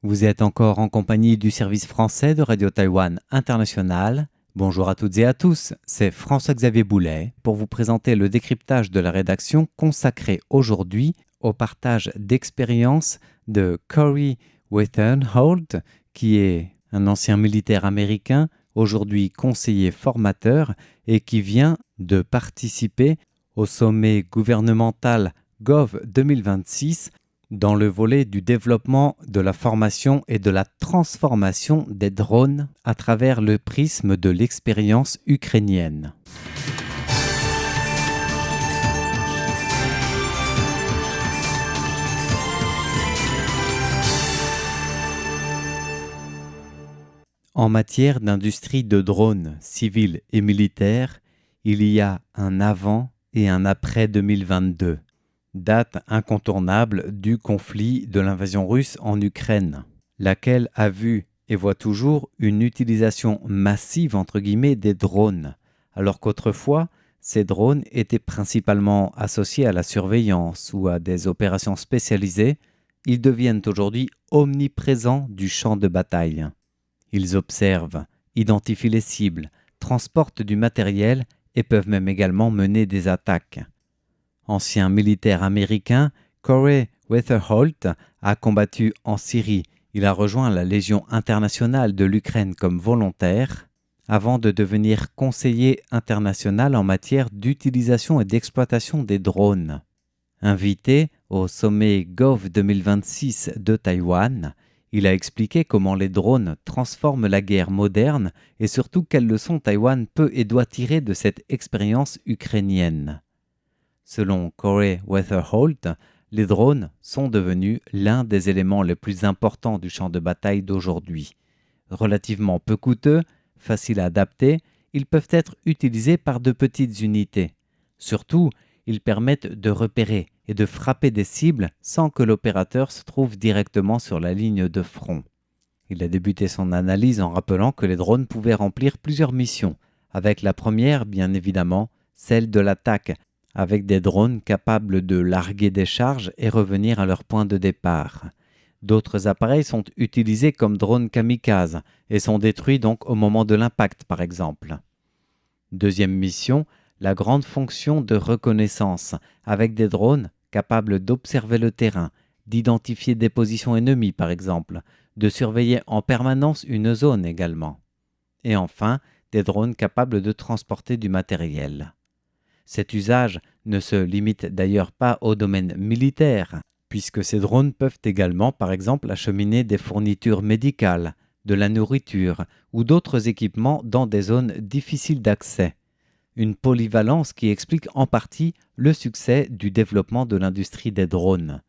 Vous êtes encore en compagnie du service français de Radio Taïwan International. Bonjour à toutes et à tous, c'est François-Xavier Boulet pour vous présenter le décryptage de la rédaction consacré aujourd'hui au partage d'expériences de Corey Weatherholt, qui est un ancien militaire américain, aujourd'hui conseiller formateur et qui vient de participer au sommet gouvernemental Gov 2026 dans le volet du développement de la formation et de la transformation des drones à travers le prisme de l'expérience ukrainienne. En matière d'industrie de drones civils et militaires, il y a un avant et un après 2022. Date incontournable du conflit de l'invasion russe en Ukraine, laquelle a vu et voit toujours une utilisation massive entre guillemets des drones, alors qu'autrefois, ces drones étaient principalement associés à la surveillance ou à des opérations spécialisées. Ils deviennent aujourd'hui omniprésents du champ de bataille. Ils observent, identifient les cibles, transportent du matériel et peuvent même également mener des attaques. Ancien militaire américain, Corey Weatherholt a combattu en Syrie. Il a rejoint la Légion internationale de l'Ukraine comme volontaire avant de devenir conseiller international en matière d'utilisation et d'exploitation des drones. Invité au sommet Gov 2026 de Taïwan, il a expliqué comment les drones transforment la guerre moderne et surtout quelles leçons Taïwan peut et doit tirer de cette expérience ukrainienne. Selon Corey Weatherholt, les drones sont devenus l'un des éléments les plus importants du champ de bataille d'aujourd'hui. Relativement peu coûteux, faciles à adapter, ils peuvent être utilisés par de petites unités. Surtout, ils permettent de repérer et de frapper des cibles sans que l'opérateur se trouve directement sur la ligne de front. Il a débuté son analyse en rappelant que les drones pouvaient remplir plusieurs missions, avec la première, bien évidemment, celle de l'attaque, avec des drones capables de larguer des charges et revenir à leur point de départ. D'autres appareils sont utilisés comme drones kamikazes et sont détruits donc au moment de l'impact, par exemple. Deuxième mission, la grande fonction de reconnaissance, avec des drones capables d'observer le terrain, d'identifier des positions ennemies, par exemple, de surveiller en permanence une zone également. Et enfin, des drones capables de transporter du matériel. Cet usage ne se limite d'ailleurs pas au domaine militaire, puisque ces drones peuvent également, par exemple, acheminer des fournitures médicales, de la nourriture ou d'autres équipements dans des zones difficiles d'accès. Une polyvalence qui explique en partie le succès du développement de l'industrie des drones.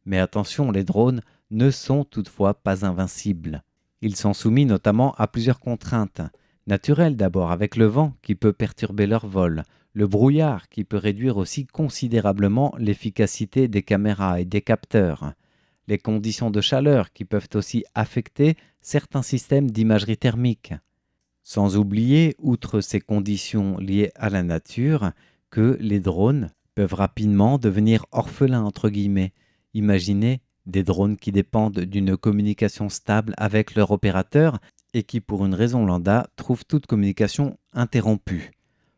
Mais attention, les drones ne sont toutefois pas invincibles. Ils sont soumis notamment à plusieurs contraintes. Naturelles d'abord, avec le vent qui peut perturber leur vol, le brouillard qui peut réduire aussi considérablement l'efficacité des caméras et des capteurs, les conditions de chaleur qui peuvent aussi affecter certains systèmes d'imagerie thermique. Sans oublier, outre ces conditions liées à la nature, que les drones peuvent rapidement devenir orphelins entre guillemets. Imaginez des drones qui dépendent d'une communication stable avec leur opérateur et qui, pour une raison lambda, trouvent toute communication interrompue.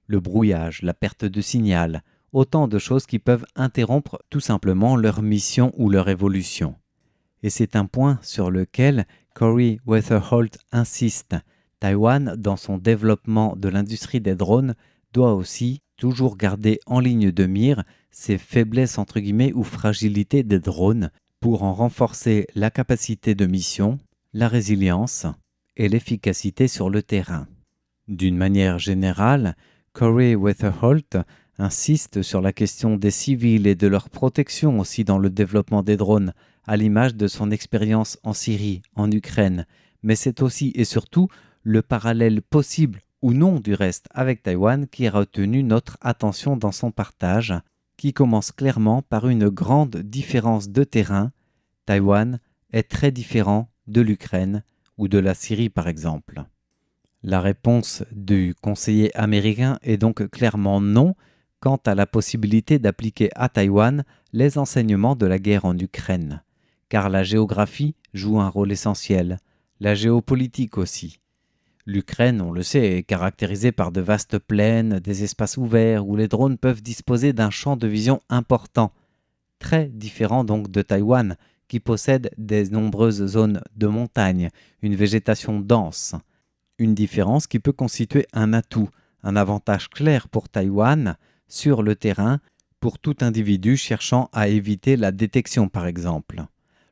Le brouillage, la perte de signal, autant de choses qui peuvent interrompre tout simplement leur mission ou leur évolution. Et c'est un point sur lequel Corey Weatherholt insiste. Taïwan, dans son développement de l'industrie des drones, doit aussi toujours garder en ligne de mire ces faiblesses entre guillemets ou fragilités des drones pour en renforcer la capacité de mission, la résilience et l'efficacité sur le terrain. D'une manière générale, Corey Weatherholt insiste sur la question des civils et de leur protection aussi dans le développement des drones, à l'image de son expérience en Syrie, en Ukraine. Mais c'est aussi et surtout le parallèle possible ou non du reste avec Taïwan qui a retenu notre attention dans son partage, qui commence clairement par une grande différence de terrain. Taïwan est très différent de l'Ukraine ou de la Syrie par exemple. La réponse du conseiller américain est donc clairement non quant à la possibilité d'appliquer à Taïwan les enseignements de la guerre en Ukraine. car la géographie joue un rôle essentiel, la géopolitique aussi. L'Ukraine, on le sait, est caractérisée par de vastes plaines, des espaces ouverts où les drones peuvent disposer d'un champ de vision important, très différent donc de Taïwan, qui possède des nombreuses zones de montagne, une végétation dense. Une différence qui peut constituer un atout, un avantage clair pour Taïwan sur le terrain pour tout individu cherchant à éviter la détection par exemple.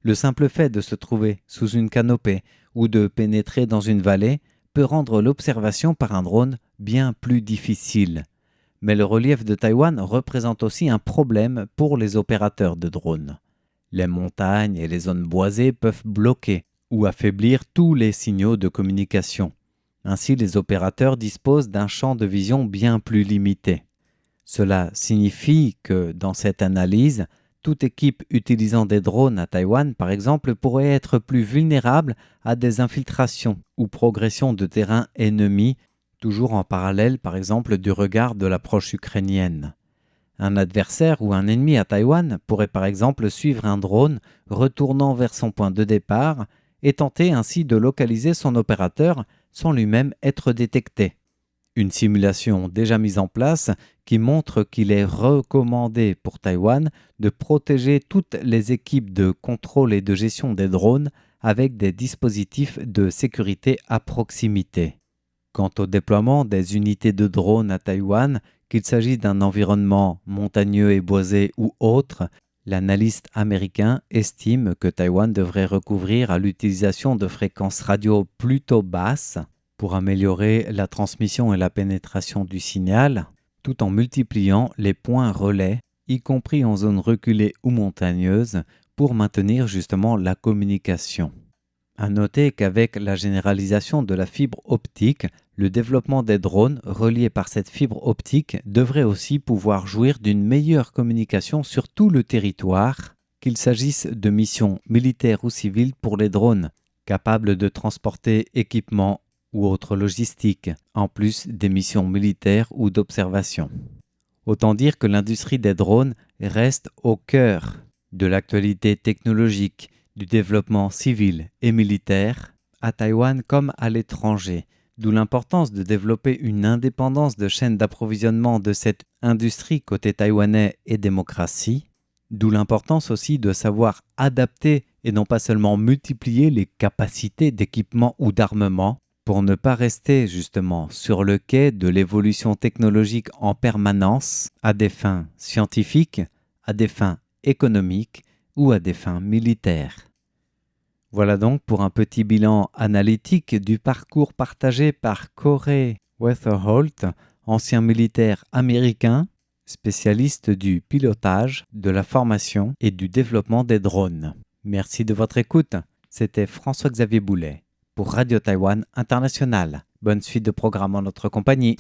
Le simple fait de se trouver sous une canopée ou de pénétrer dans une vallée peut rendre l'observation par un drone bien plus difficile. Mais le relief de Taïwan représente aussi un problème pour les opérateurs de drones. Les montagnes et les zones boisées peuvent bloquer ou affaiblir tous les signaux de communication. Ainsi, les opérateurs disposent d'un champ de vision bien plus limité. Cela signifie que, dans cette analyse, toute équipe utilisant des drones à Taïwan, par exemple, pourrait être plus vulnérable à des infiltrations ou progressions de terrain ennemi, toujours en parallèle, par exemple, du regard de l'approche ukrainienne. Un adversaire ou un ennemi à Taïwan pourrait par exemple suivre un drone retournant vers son point de départ et tenter ainsi de localiser son opérateur sans lui-même être détecté. Une simulation déjà mise en place qui montre qu'il est recommandé pour Taïwan de protéger toutes les équipes de contrôle et de gestion des drones avec des dispositifs de sécurité à proximité. Quant au déploiement des unités de drones à Taïwan, qu'il s'agisse d'un environnement montagneux et boisé ou autre, l'analyste américain estime que Taïwan devrait recourir à l'utilisation de fréquences radio plutôt basses pour améliorer la transmission et la pénétration du signal, tout en multipliant les points relais, y compris en zone reculée ou montagneuse, pour maintenir justement la communication. À noter qu'avec la généralisation de la fibre optique, le développement des drones reliés par cette fibre optique devrait aussi pouvoir jouir d'une meilleure communication sur tout le territoire, qu'il s'agisse de missions militaires ou civiles pour les drones, capables de transporter équipements ou autres logistiques, en plus des missions militaires ou d'observation. Autant dire que l'industrie des drones reste au cœur de l'actualité technologique, du développement civil et militaire, à Taïwan comme à l'étranger, d'où l'importance de développer une indépendance de chaîne d'approvisionnement de cette industrie côté taïwanais et démocratie, d'où l'importance aussi de savoir adapter et non pas seulement multiplier les capacités d'équipement ou d'armement pour ne pas rester justement sur le quai de l'évolution technologique en permanence à des fins scientifiques, à des fins économiques ou à des fins militaires. Voilà donc pour un petit bilan analytique du parcours partagé par Corey Weatherholt, ancien militaire américain, spécialiste du pilotage, de la formation et du développement des drones. Merci de votre écoute. C'était François-Xavier Boulet pour Radio Taïwan International. Bonne suite de programme en notre compagnie.